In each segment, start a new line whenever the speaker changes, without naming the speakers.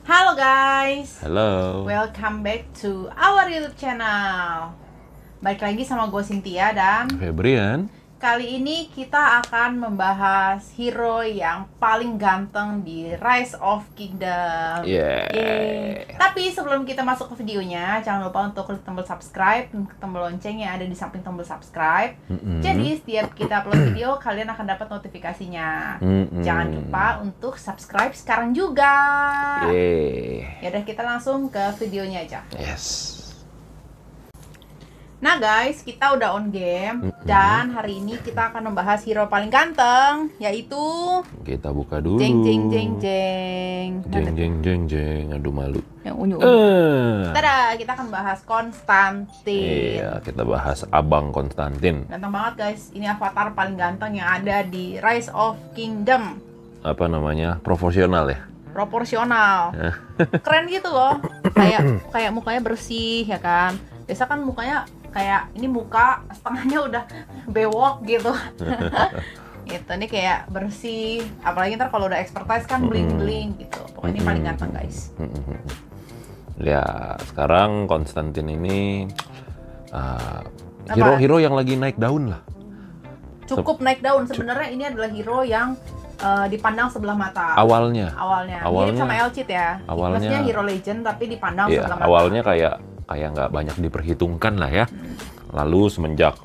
Halo guys,
Halo.
welcome back to our YouTube channel. Balik lagi sama gue Cynthia dan
Febrian.
kali ini kita akan membahas hero yang paling ganteng di Rise of Kingdom.
Yeay.
Tapi sebelum kita masuk ke videonya, jangan lupa untuk klik tombol subscribe dan tombol lonceng yang ada di samping tombol subscribe. Jadi setiap kita upload video, kalian akan dapat notifikasinya. Jangan lupa untuk subscribe sekarang juga.
Yeay.
Ya udah, kita langsung ke videonya aja.
Yes.
Nah guys, kita udah on game dan hari ini kita akan membahas hero paling ganteng, yaitu
Kita buka dulu.
jeng jeng jeng jeng.
Jeng jeng jeng jeng. Aduh malu.
Yang unyu.
Eh.
Tada, kita akan bahas Konstantin.
Iya, kita bahas Abang Konstantin.
Ganteng banget guys, ini avatar paling ganteng yang ada di Rise of Kingdom.
Apa namanya? Proporsional ya?
Proporsional, keren gitu loh. Kayak mukanya bersih ya kan. Biasa kan mukanya kayak ini muka setengahnya udah bewok gitu. Gitu, ini kayak bersih. Apalagi ntar kalau udah expertise kan bling-bling gitu. Pokoknya ini paling ganteng guys.
Ya, sekarang Konstantin ini hero-hero yang lagi naik daun lah.
Cukup naik daun. Sebenarnya ini adalah hero yang dipandang sebelah mata.
Awalnya.
Mirip sama Elcid ya. Maksudnya hero legend tapi dipandang
Iya,
sebelah mata.
awalnya kayak nggak banyak diperhitungkan lah ya. Lalu semenjak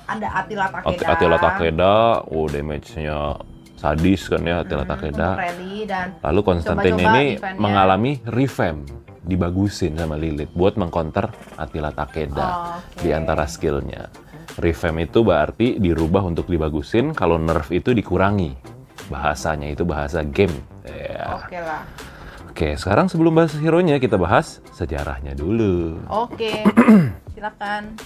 ada Attila Takeda.
Attila Takeda, damage-nya sadis kan ya Attila Takeda.
Rally dan
Lalu Konstantin
coba-coba
ini
eventnya.
mengalami revamp, dibagusin sama Lilith buat mengcounter Attila Takeda di antara skillnya. Revamp itu berarti dirubah untuk dibagusin, kalau nerf itu dikurangi. Bahasanya itu bahasa game. Ya.
Oke lah.
Oke, sekarang sebelum bahas hero-nya, kita bahas sejarahnya dulu.
Oke, silakan.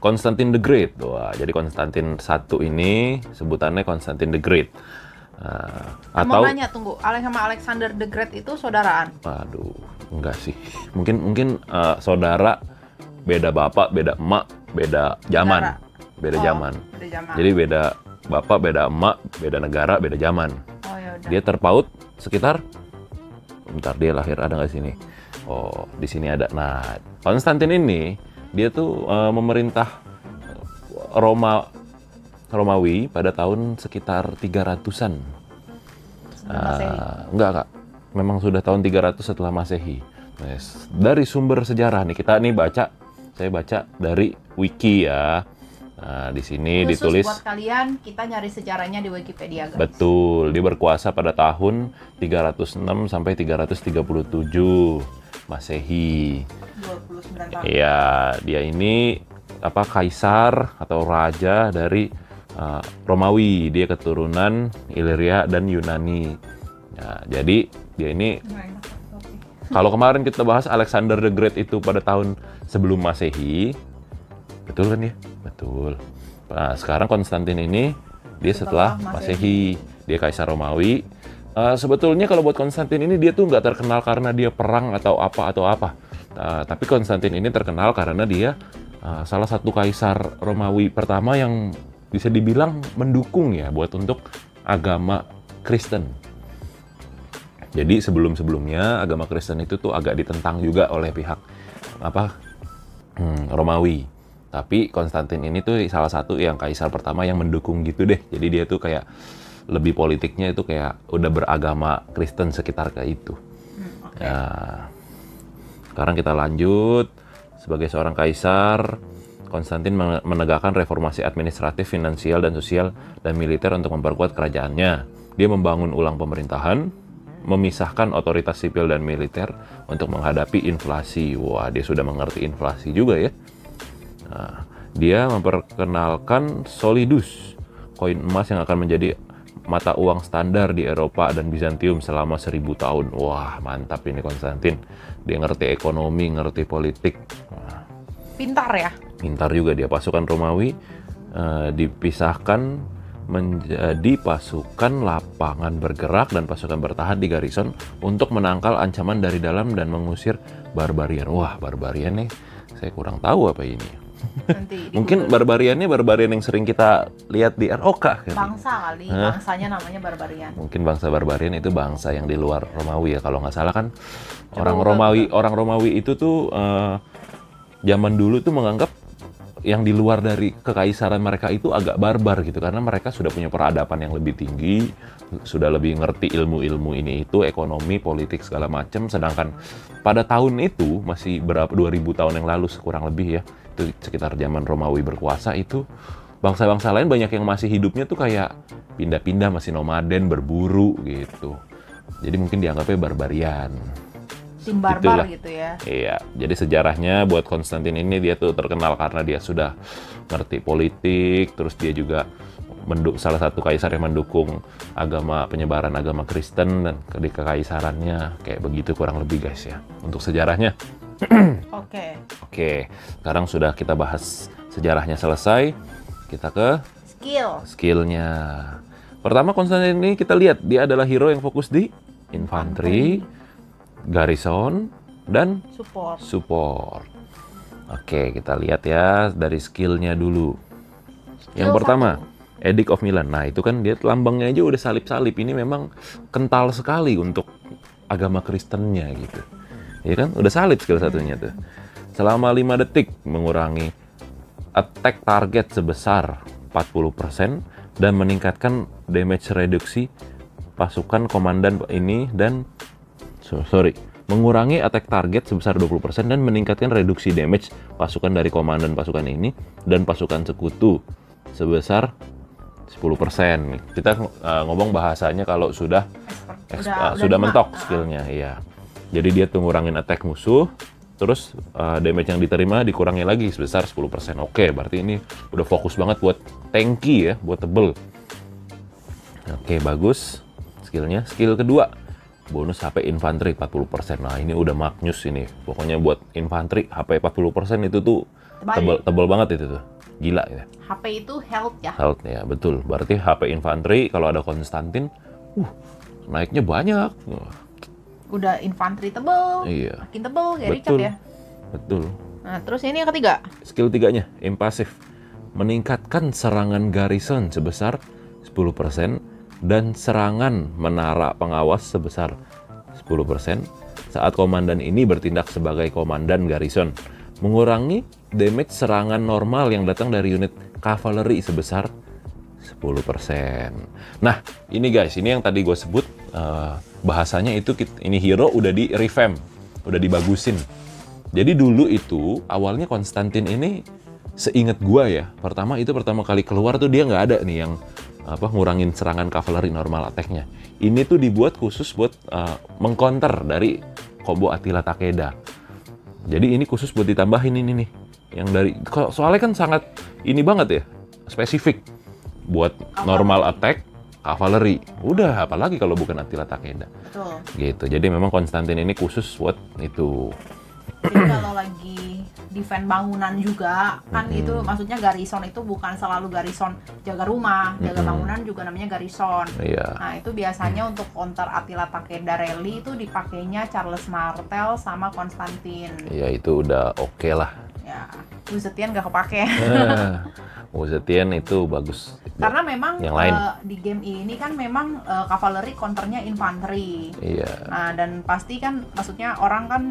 Konstantin the Great. Wah, jadi Konstantin 1 ini sebutannya Konstantin the Great.
Mau nanya, tunggu, sama Alexander the Great itu saudaraan?
Aduh, enggak sih. Mungkin saudara, beda bapak, beda emak, beda zaman. Beda zaman. Jadi beda bapak, beda emak, beda negara, beda zaman.
Oh ya udah.
Dia terpaut sekitar, bentar, dia lahir ada nggak sini? Oh, di sini ada. Nah, Konstantin ini dia tuh memerintah Romawi pada tahun sekitar 300-an. Enggak, Kak. Memang sudah tahun 300 setelah Masehi. Yes. Dari sumber sejarah nih, saya baca dari wiki ya. Nah, di sini
Khusus
ditulis
buat kalian, kita nyari sejarahnya di Wikipedia guys.
betul, dia berkuasa pada tahun 306 sampai 337 Masehi.
29 tahun.
Iya, dia ini kaisar atau raja dari Romawi. Dia keturunan Illyria dan Yunani. Nah, jadi dia ini, kalau kemarin kita bahas Alexander the Great itu pada tahun sebelum Masehi, betul kan ya? Betul. Nah, sekarang Konstantin ini dia setelah Masehi, dia kaisar Romawi. Sebetulnya kalau buat Konstantin ini dia tuh nggak terkenal karena dia perang atau apa. Tapi Konstantin ini terkenal karena dia salah satu kaisar Romawi pertama yang bisa dibilang mendukung ya buat untuk agama Kristen. Jadi sebelum-sebelumnya agama Kristen itu tuh agak ditentang juga oleh pihak Romawi. Tapi Konstantin ini tuh salah satu yang kaisar pertama yang mendukung gitu deh. Jadi dia tuh kayak lebih politiknya itu kayak udah beragama Kristen sekitar kayak itu. Nah, sekarang kita lanjut. Sebagai seorang kaisar, Konstantin menegakkan reformasi administratif, finansial, dan sosial dan militer untuk memperkuat kerajaannya. Dia membangun ulang pemerintahan, memisahkan otoritas sipil dan militer untuk menghadapi inflasi. Wah, dia sudah mengerti inflasi juga ya. Nah, dia memperkenalkan solidus, koin emas yang akan menjadi mata uang standar di Eropa dan Bizantium selama 1000 tahun. Wah, mantap ini Konstantin. Dia ngerti ekonomi, ngerti politik.
Pintar ya?
Pintar juga dia. Pasukan Romawi dipisahkan menjadi pasukan lapangan bergerak dan pasukan bertahan di garison untuk menangkal ancaman dari dalam dan mengusir barbarian. Wah, barbarian nih, saya kurang tahu apa ini.
Nanti
Mungkin barbariannya barbarian yang sering kita lihat di ROK kali.
bangsa kali, bangsanya namanya barbarian.
Mungkin bangsa barbarian itu bangsa yang di luar Romawi ya, kalau nggak salah kan.
Coba
Orang Romawi itu tuh zaman dulu tuh menganggap yang di luar dari kekaisaran mereka itu agak barbar gitu, karena mereka sudah punya peradaban yang lebih tinggi, sudah lebih ngerti ilmu-ilmu ini itu, ekonomi, politik segala macam. Sedangkan pada tahun itu masih berapa 2000 tahun yang lalu kurang lebih ya, itu sekitar zaman Romawi berkuasa, itu bangsa-bangsa lain banyak yang masih hidupnya tuh kayak pindah-pindah, masih nomaden, berburu gitu. Jadi mungkin dianggapnya barbarian.
Tim barbar
Itulah.
gitu ya.
Iya, jadi sejarahnya buat Konstantin ini dia tuh terkenal karena dia sudah ngerti politik, terus dia juga salah satu kaisar yang mendukung penyebaran agama Kristen dan di kekaisarannya, kayak begitu kurang lebih guys ya untuk sejarahnya.
Oke.
Oke, sekarang sudah kita bahas sejarahnya selesai, kita ke skillnya. Pertama, Konstantin ini kita lihat dia adalah hero yang fokus di infanteri, garrison, dan support. Oke, kita lihat ya dari skillnya dulu. Yang pertama, Edict of Milan. Nah, itu kan dia lambangnya aja udah salib-salib. Ini memang kental sekali untuk agama Kristennya gitu. Ya kan? Udah salib skill satunya tuh. Selama 5 detik mengurangi attack target sebesar 40% dan meningkatkan damage reduksi pasukan komandan ini dan mengurangi attack target sebesar 20% dan meningkatkan reduksi damage pasukan dari komandan pasukan ini dan pasukan sekutu sebesar 10%. Kita ngomong bahasanya kalau sudah mentok skillnya, iya. Jadi dia tuh ngurangin attack musuh, terus damage yang diterima dikurangi lagi sebesar 10%. Oke, berarti ini udah fokus banget buat tanky ya, buat tebel. Oke, bagus skillnya. Skill kedua, bonus HP infanteri 40%. Nah, ini udah maknyus ini. Pokoknya buat infanteri HP 40% itu tuh tebel banget itu tuh. Gila ya.
HP itu health ya?
Health ya, betul. Berarti HP infanteri kalau ada Konstantin, naiknya banyak.
Udah infanteri tebel.
Iya.
Makin tebel kayak Richard ya.
Betul.
Nah, terus ini yang ketiga.
Skill tiganya, impassive. Meningkatkan serangan garrison sebesar 10% dan serangan menara pengawas sebesar 10% saat komandan ini bertindak sebagai komandan garrison. Mengurangi damage serangan normal yang datang dari unit kavaleri sebesar 10%. Nah, ini guys, ini yang tadi gue sebut bahasanya itu, ini hero udah di revamp, udah dibagusin. Jadi dulu itu awalnya Konstantin ini seingat gue ya, pertama kali keluar tuh dia nggak ada nih yang ngurangin serangan kavaleri normal attack-nya. Ini tuh dibuat khusus buat mengcounter dari combo Attila Takeda. Jadi ini khusus buat ditambahin ini nih. Yang dari soalnya kan sangat ini banget ya, spesifik buat normal attack kavaleri. Udah, apalagi kalau bukan Attila Takeda.
Betul.
Gitu. Jadi memang Konstantin ini khusus buat itu.
Jadi kalau lagi defend bangunan juga kan itu maksudnya garrison itu bukan selalu garrison jaga rumah, jaga bangunan juga namanya garrison.
Iya.
Nah, itu biasanya untuk counter Attila Takeda rally itu dipakainya Charles Martel sama Konstantin.
Iya, itu udah oke lah.
Ya, Wuzetian nggak kepake.
Wuzetian itu bagus.
Karena memang
yang lain.
Di game ini kan memang kavaleri counternya infanteri.
Iya.
Nah, dan pasti kan maksudnya orang kan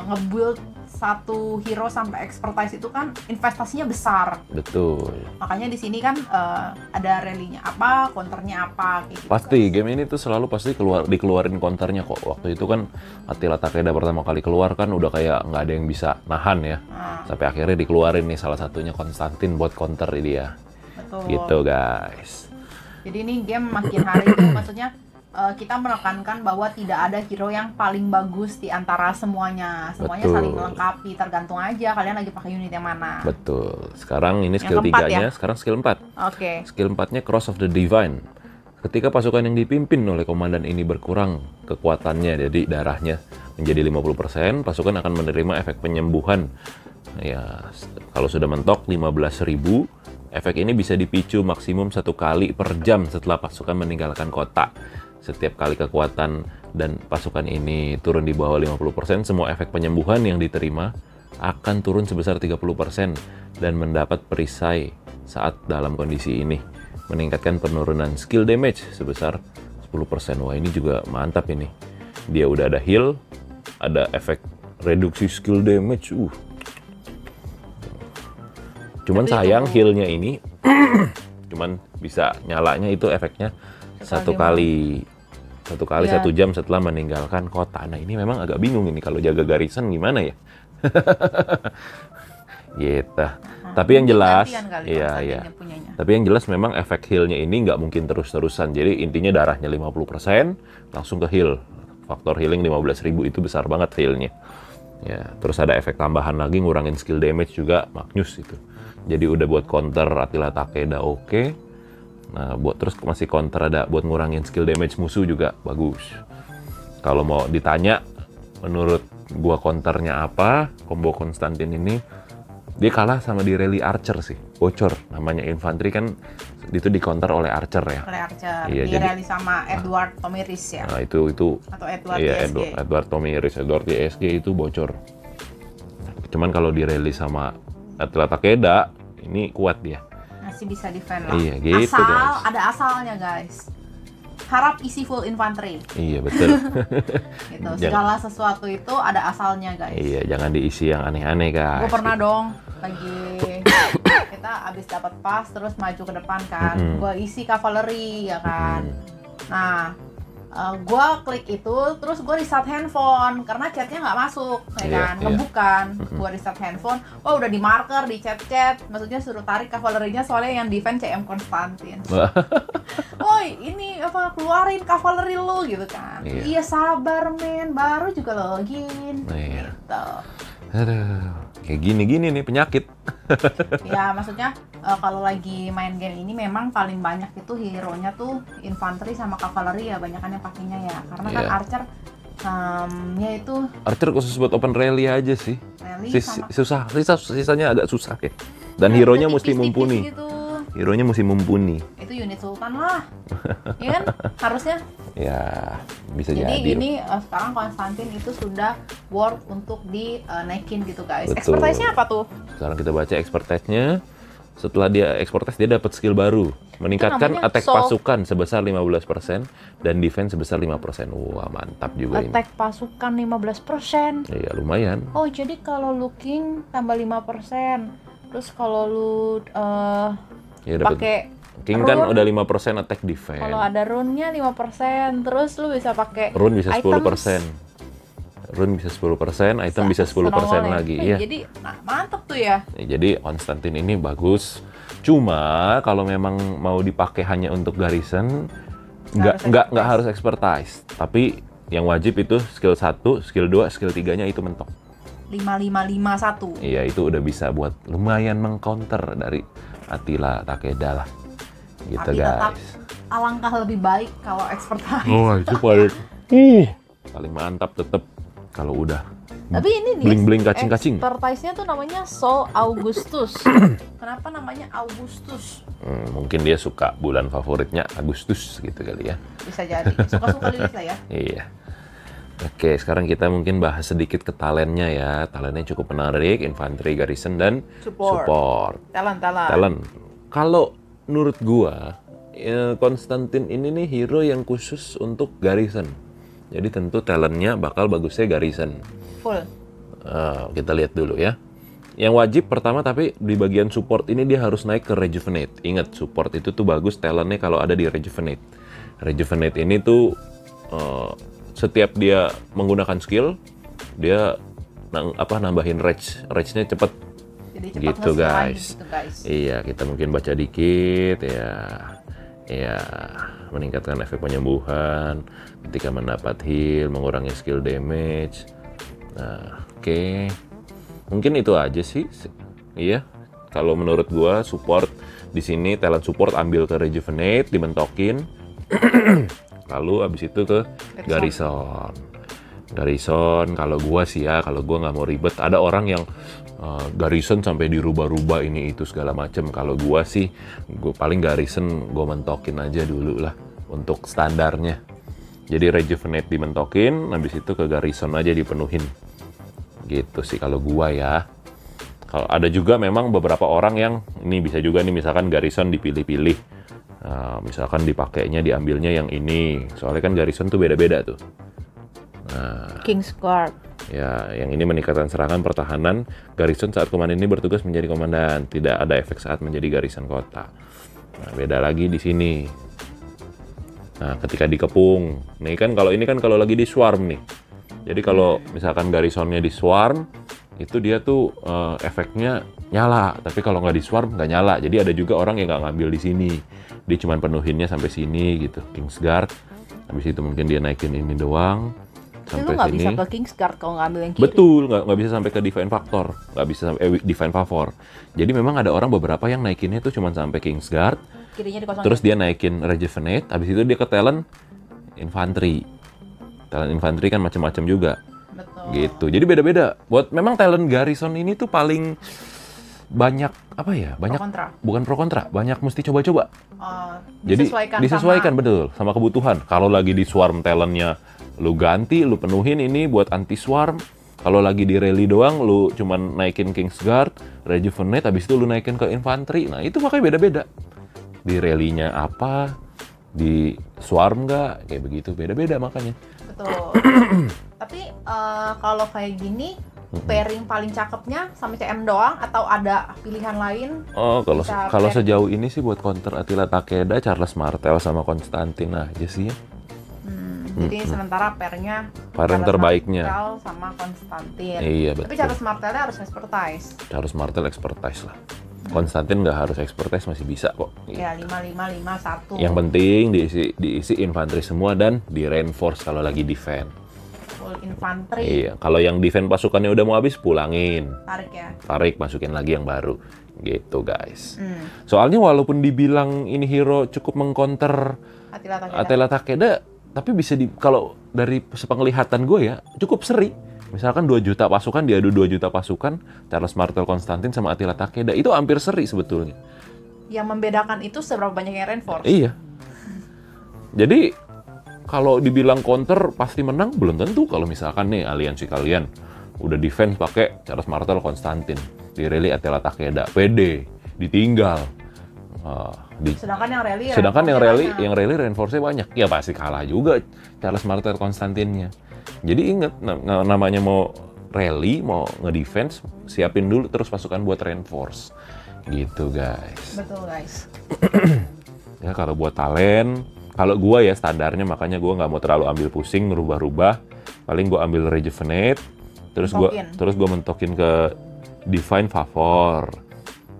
nge-build satu hero sampai expertise itu kan investasinya besar.
Betul.
Makanya di sini kan ada rally-nya apa, counternya apa kayak gitu.
Pasti game ini tuh selalu pasti dikeluarin counternya kok. Waktu itu kan Attila Takeda pertama kali keluar kan udah kayak nggak ada yang bisa nahan ya. Sampai akhirnya dikeluarin nih salah satunya Konstantin buat counter dia.
Betul.
Gitu guys.
Jadi ini game makin hari itu maksudnya kita menekankan bahwa tidak ada hero yang paling bagus di antara semuanya. Semuanya
Betul.
saling melengkapi, tergantung aja kalian lagi pakai unit yang mana.
Betul. Sekarang ini
Yang
skill
keempat
3-nya,
ya?
sekarang skill 4.
Oke.
Skill 4-nya Cross of the Divine. Ketika pasukan yang dipimpin oleh komandan ini berkurang kekuatannya, jadi darahnya menjadi 50%, pasukan akan menerima efek penyembuhan. Ya, kalau sudah mentok 15.000, efek ini bisa dipicu maksimum 1 kali per jam setelah pasukan meninggalkan kota. Setiap kali kekuatan dan pasukan ini turun di bawah 50%, semua efek penyembuhan yang diterima akan turun sebesar 30% dan mendapat perisai saat dalam kondisi ini. Meningkatkan penurunan skill damage sebesar 10%. Wah, ini juga mantap ini. Dia udah ada heal, ada efek reduksi skill damage. Cuman
Tapi
sayang
itu-
healnya ini cuman bisa nyalanya itu efeknya satu kali
Iya.
1 jam setelah meninggalkan kota. Nah, ini memang agak bingung ini kalau jaga garrison gimana ya? Gitu. Tapi yang
Mungkin
jelas,
gantian kali
iya
Konstantin
iya.
yang punyanya.
Tapi yang jelas memang efek healnya ini nggak mungkin terus-terusan. Jadi intinya darahnya 50% langsung ke heal. Faktor healing 15.000 itu besar banget healnya. Ya, terus ada efek tambahan lagi ngurangin skill damage juga Magnus itu. Jadi udah buat counter Attila Takeda oke. Nah, buat terus masih counter ada buat ngurangin skill damage musuh juga bagus. Kalau mau ditanya menurut gua counternya apa, combo Konstantin ini dia kalah sama di rally Archer sih, bocor. Namanya infanteri kan itu di counter oleh Archer ya.
Oleh Archer,
Iya,
di
jadi-
rally sama Edward Tomiris ya,
Nah itu
atau Edward
iya,
DSG.
Edward Tomiris, Edward DSG itu bocor. Cuman kalau di rally sama Attila Takeda ini kuat dia.
Masih bisa defend lah.
Iya, gitu,
Asal
guys.
ada asalnya guys. Harap isi full infantry
Iya betul.
gitu.
Jangan-
Segala sesuatu itu ada asalnya guys.
Iya jangan diisi yang aneh-aneh guys.
Gue pernah dong lagi kita abis dapat pas terus maju ke depan kan,
Mm-mm.
gue isi cavalry ya kan.
Hmm.
Nah, gue klik itu terus gue restart handphone karena chatnya nggak masuk, ya
Iya,
kan,
iya.
ngebuk kan. Gue restart handphone, wah udah di marker di chat-chat, maksudnya suruh tarik cavalry-nya soalnya yang defense CM Konstantin. Woi ini apa keluarin cavalry lu gitu kan.
Iya.
Iya sabar men, baru juga login.
Iya.
Gitu.
Aduh, kayak gini-gini nih penyakit.
Ya maksudnya kalau lagi main game ini memang paling banyak itu hero-nya tuh infanteri sama cavalry ya, banyakan yang pakainya ya. Karena kan
Iya.
archer nya itu
Archer khusus buat open rally aja sih.
rally
Susah, sisanya agak susah ya. Dan
ya,
hero-nya
udah
mesti
tipis-tipis
mumpuni.
gitu.
Hero-nya mesti mumpuni.
Itu unit sultan lah. Ya kan? Harusnya.
Ya, bisa
Jadi
jadi.
ini sekarang Konstantin itu sudah worth untuk dinaikin gitu guys.
Betul.
Expertise-nya apa tuh?
Sekarang kita baca expertise-nya. Setelah dia expertise dia dapat skill baru. Meningkatkan
namanya
attack
soul.
pasukan sebesar 15% dan defense sebesar 5%. Wah, mantap juga ini.
Attack pasukan 15%.
Iya, lumayan.
Oh, jadi kalau looking tambah 5%. Terus kalau lu
Ya dapat.
pakai
King kan
rune.
udah 5% attack defense.
kalau ada rune-nya 5%, terus lu bisa pakai
Rune bisa
items
10%. Rune bisa 10%, item bisa 10%
senongol ya.
lagi.
Wih,
Iya.
Jadi mantep tuh ya.
Ya, jadi Konstantin ini bagus. Cuma kalau memang mau dipakai hanya untuk garrison, nggak harus expertise. Tapi yang wajib itu skill 1, skill 2, skill 3-nya itu mentok.
5551.
Iya, itu udah bisa buat lumayan mengcounter dari Attila Takeda lah. Gitu
Tapi tetap
guys.
alangkah lebih baik kalau expertise.
Oh, itu paling mantap tetap kalau udah
Tapi ini nih
bling-bling kacing-kacing.
expertise-nya tuh namanya Sol Augustus. Kenapa namanya Augustus?
Mungkin dia suka bulan favoritnya Agustus gitu kali ya.
Bisa jadi. Suka-suka Lilith lah ya.
Iya. Oke, sekarang kita mungkin bahas sedikit ke talentnya ya. Talentnya cukup menarik, infanteri, garrison, dan support.
Talent.
Talent. Kalau menurut gua, Konstantin ini nih hero yang khusus untuk garrison. Jadi tentu talentnya bakal bagusnya garrison.
Full.
Kita lihat dulu ya. Yang wajib pertama tapi di bagian support ini dia harus naik ke rejuvenate. Ingat support itu tuh bagus talentnya kalau ada di rejuvenate. Rejuvenate ini tuh setiap dia menggunakan skill dia nambahin rage-nya cepet.
Jadi cepat
Gitu,
nge-skill lagi
guys.
gitu guys.
Iya, kita mungkin baca dikit ya. Ya, meningkatkan efek penyembuhan ketika mendapat heal, mengurangi skill damage. Nah, oke. Mungkin itu aja sih. Iya. Kalau menurut gua support di sini talent support ambil ke rejuvenate, dibentokin. Lalu abis itu ke garrison. Garrison kalau gua sih ya, kalau gua nggak mau ribet. Ada orang yang garrison sampai dirubah-rubah ini itu segala macem. Kalau gua sih, gua paling garrison gua mentokin aja dulu lah untuk standarnya. Jadi rejuvenate dimentokin, habis itu ke garrison aja dipenuhin. Gitu sih kalau gua ya. Kalau ada juga memang beberapa orang yang ini bisa juga nih, misalkan Garrison dipilih-pilih. Nah, misalkan dipakainya diambilnya yang ini. Soalnya kan Garrison tuh beda-beda tuh. Nah,
Kingsguard.
ya, yang ini meningkatkan serangan pertahanan. Garrison saat komandan ini bertugas menjadi komandan. Tidak ada efek saat menjadi Garrison kota. Nah, beda lagi di sini. Nah, ketika dikepung. Nih kan kalau ini kan kalau lagi di swarm nih. Jadi kalau misalkan Garrisonnya di swarm, itu dia tuh efeknya nyala. Tapi kalau nggak di swarm nggak nyala. Jadi ada juga orang yang nggak ngambil di sini. Dia cuma penuhinnya sampai sini gitu. Kingsguard. Habis itu mungkin dia naikin ini doang.
Tapi
Sampai
lu nggak
sini.
bisa ke Kingsguard kalau ngambil yang kiri.
Betul, nggak bisa sampai ke Divine Factor, nggak bisa sampai Divine Favor. Jadi memang ada orang beberapa yang naikinnya tuh cuma sampai Kingsguard,
Kirinya dikosongin.
terus dia naikin Rejuvenate, habis itu dia ke Talent Infantry. Talent Infantry kan macam-macam juga,
Betul.
gitu. Jadi beda-beda. Buat memang Talent Garrison ini tuh paling banyak apa ya? Banyak,
kontra.
bukan pro kontra, banyak mesti coba-coba. Jadi
sama
disesuaikan betul sama kebutuhan. Kalau lagi di swarm talentnya lu ganti, lu penuhin ini buat anti swarm. Kalau lagi di rally doang, lu cuman naikin Kingsguard, Rejuvenate, habis itu lu naikin ke infantry. Nah itu makanya beda-beda. Di rally-nya apa, di swarm nggak, kayak begitu, beda-beda makanya.
Betul. Tapi kalau kayak gini, pairing paling cakepnya sama CM doang atau ada pilihan lain?
Oh,
Bisa
kalau
pairing.
sejauh ini sih buat counter Attila Takeda, Charles Martel sama Konstantin aja sih ya.
Jadi sementara pairnya
Pairing
Charles
terbaiknya.
Martel sama Konstantin.
Iya,
Tapi
betul.
Charles Martelnya harus expertise.
Charles Martel expertise lah. Konstantin nggak harus expertise, masih bisa kok.
Ya 5-5-5-1.
Yang penting diisi infanteri semua dan di reinforce kalau lagi defend.
Full infantry.
Iya, kalau yang defend pasukannya udah mau habis, pulangin.
Tarik ya.
Tarik, masukin lagi yang baru. Gitu guys. Soalnya walaupun dibilang ini hero cukup mengcounter
Attila Takeda.
Attila Takeda, tapi bisa kalau dari sepenglihatan gue ya, cukup seri. Misalkan 2 juta pasukan, diadu 2 juta pasukan, Charles Martel Konstantin sama Attila Takeda, itu hampir seri sebetulnya.
Yang membedakan itu seberapa banyak yang reinforce.
Iya. Jadi kalau dibilang counter pasti menang, belum tentu. Kalau misalkan nih aliansi kalian udah defense pakai Charles Martel Konstantin, di rally Attila Takeda, pede, ditinggal.
Sedangkan yang rally
Yang rally reinforce-nya banyak. Ya pasti kalah juga Charles Martel Konstantinnya. Jadi ingat, namanya mau rally, mau ngedefense, siapin dulu terus pasukan buat reinforce. Gitu guys.
Betul guys.
Ya kalau buat talent, kalau gua ya standarnya, makanya gua nggak mau terlalu ambil pusing ngerubah-rubah. Paling gua ambil Rejuvenate, terus gua mentokin ke Divine Favor.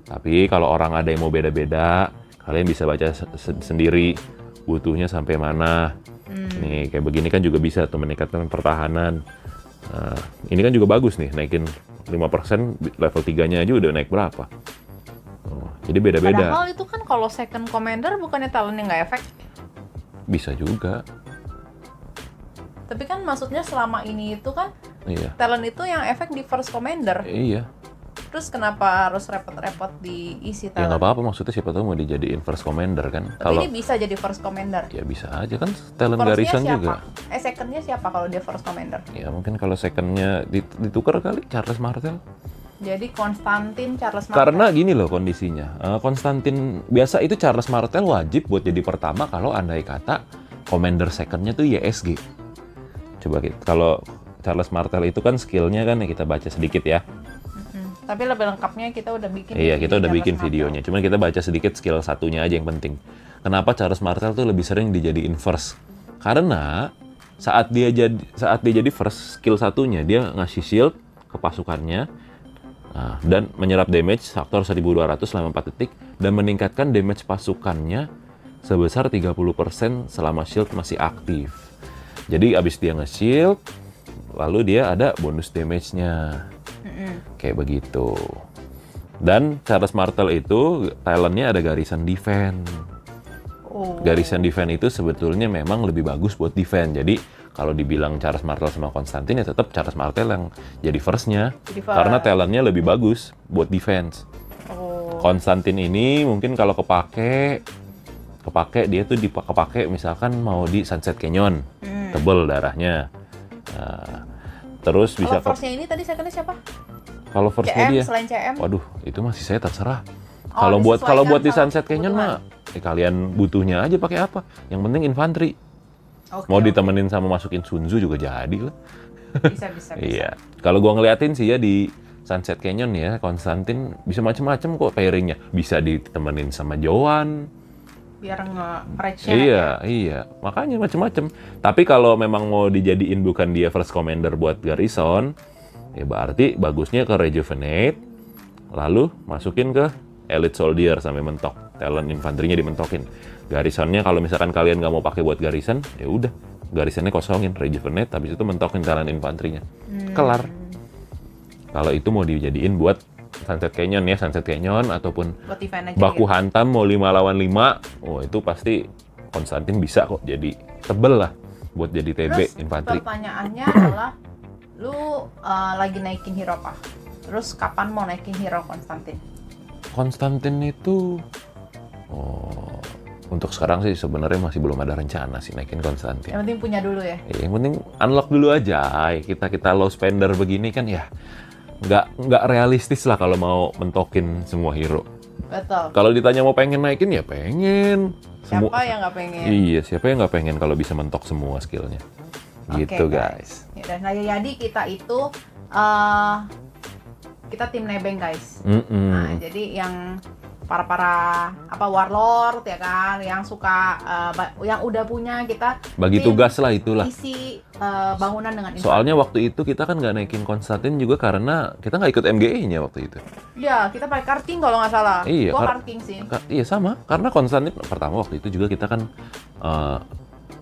Tapi kalau orang ada yang mau beda-beda, kalian bisa baca sendiri butuhnya sampai mana. Nih kayak begini kan juga bisa tuh meningkatkan pertahanan. Ini kan juga bagus nih, naikin 5%, level 3-nya aja udah naik berapa. Jadi beda-beda.
Padahal itu kan kalau second commander bukannya talentnya nggak efek.
Bisa juga.
Tapi kan maksudnya selama ini itu kan
Iya.
talent itu yang efek di first commander.
Iya.
Terus kenapa harus repot-repot diisi
Ya
talent?
nggak apa-apa, maksudnya siapa tahu mau dijadiin first commander kan.
Tapi ini bisa jadi first commander.
Ya bisa aja kan, talent
Firstnya
Garrison
siapa?
juga.
Secondnya siapa kalau dia first commander?
Ya mungkin kalau secondnya ditukar kali, Charles Martel.
Jadi Konstantin, Charles Martel.
Karena gini loh kondisinya, Konstantin biasa itu Charles Martel wajib buat jadi pertama kalau andai kata commander secondnya tuh YSG. Coba kalau Charles Martel itu kan skillnya kan, ya kita baca sedikit ya.
Tapi lebih lengkapnya kita udah bikin.
Iya, kita udah
Charles
bikin
Martel.
videonya. Cuman kita baca sedikit skill satunya aja yang penting. Kenapa Charles Martel tuh lebih sering dijadiin first? Karena saat dia jadi first, skill satunya dia ngasih shield ke pasukannya, dan menyerap damage faktor 1200 selama 4 detik dan meningkatkan damage pasukannya sebesar 30% selama shield masih aktif. Jadi abis dia nge-shield, lalu dia ada bonus damage-nya. Kayak begitu. Dan Charles Martel itu talentnya ada Garrison Defense. Garrison Defense itu sebetulnya memang lebih bagus buat defense. Jadi kalau dibilang Charles Martel sama Konstantin, ya tetap Charles Martel yang jadi first-nya. Karena talentnya lebih bagus buat defense. Konstantin ini mungkin kalau kepake dia tuh kepake misalkan mau di Sunset Canyon, tebel darahnya. Terus bisa
Kalau first-nya ini tadi second-nya siapa?
kalau first-nya
CM
dia,
selain CM.
waduh, itu masih saya terserah.
Oh,
Kalau buat di
disesuaikan
Sunset
sama
Canyon mah, kalian butuhnya aja pakai apa? Yang penting infanteri.
Oke,
Mau
oke.
ditemenin sama masukin Sun Tzu juga jadi lah.
Bisa.
Iya. Kalau gua ngeliatin sih ya di Sunset Canyon ya, Konstantin bisa macem-macem kok pairingnya. Bisa ditemenin sama Joan.
Biar nge-match-nya
Iya. Makanya macem-macem. Tapi kalau memang mau dijadiin bukan dia first commander buat Garrison, ya berarti bagusnya ke Rejuvenate, lalu masukin ke Elite Soldier sampai mentok. Talent infanterinya dimentokin. Garrisonnya kalau misalkan kalian nggak mau pakai buat Garrison, ya udah. Garrisonnya kosongin, Rejuvenate, habis itu mentokin talent infanterinya. Kelar. Kalau itu mau dijadiin buat Sunset Canyon ya, Sunset Canyon ataupun
buat event aja
baku
gitu.
hantam mau 5 lawan 5, oh itu pasti Konstantin bisa kok jadi tebel lah buat jadi TB
Terus
infanteri.
pertanyaannya adalah, lu lagi naikin hero apa? Terus kapan mau naikin hero Konstantin?
Konstantin itu, untuk sekarang sih sebenarnya masih belum ada rencana sih naikin Konstantin.
Yang penting punya dulu ya.
Yang penting unlock dulu aja. Kita low spender begini kan ya, nggak realistis lah kalau mau mentokin semua hero.
Betul.
Kalau ditanya mau pengen naikin ya pengen.
Siapa yang nggak pengen?
Iya, siapa yang nggak pengen kalau bisa mentok semua skillnya. Gitu
Oke,
guys.
Ya, dan jadi kita itu kita tim nebeng guys.
Mm-mm.
Nah, jadi yang para warlord ya kan, yang suka yang udah punya kita
Bagi
tim
tugas lah itulah.
isi bangunan dengan infanteri.
Soalnya waktu itu kita kan nggak naikin Konstantin juga karena kita nggak ikut MGE-nya waktu itu.
Ya, kita pakai karting kalau nggak salah.
Iya,
Gua karting sih.
Iya sama, karena Konstantin pertama waktu itu juga kita kan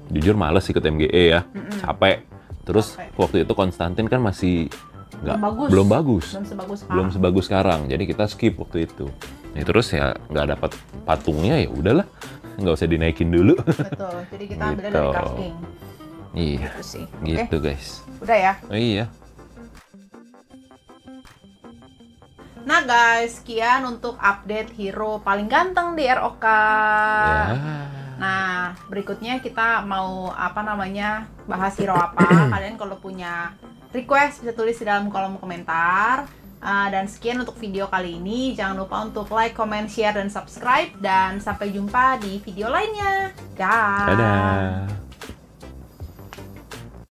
jujur males ikut MGE ya, capek. Terus
Capek.
waktu itu Konstantin kan masih
Belum
bagus,
belum sebagus
sekarang. Jadi kita skip waktu itu. Ya, terus ya nggak dapat patungnya, ya udahlah, nggak usah dinaikin dulu.
Betul. Jadi kita ambilnya
Gitu.
dari karting.
Iya,
Itu sih.
gitu
Oke,
guys.
udah ya.
Oh, iya.
Nah guys, sekian untuk update hero paling ganteng di ROK.
Ya.
Nah, berikutnya kita mau bahas hero apa. Kalian kalau punya request bisa tulis di dalam kolom komentar. Dan sekian untuk video kali ini. Jangan lupa untuk like, comment, share, dan subscribe. Dan sampai jumpa di video lainnya. Dah.
Dadah.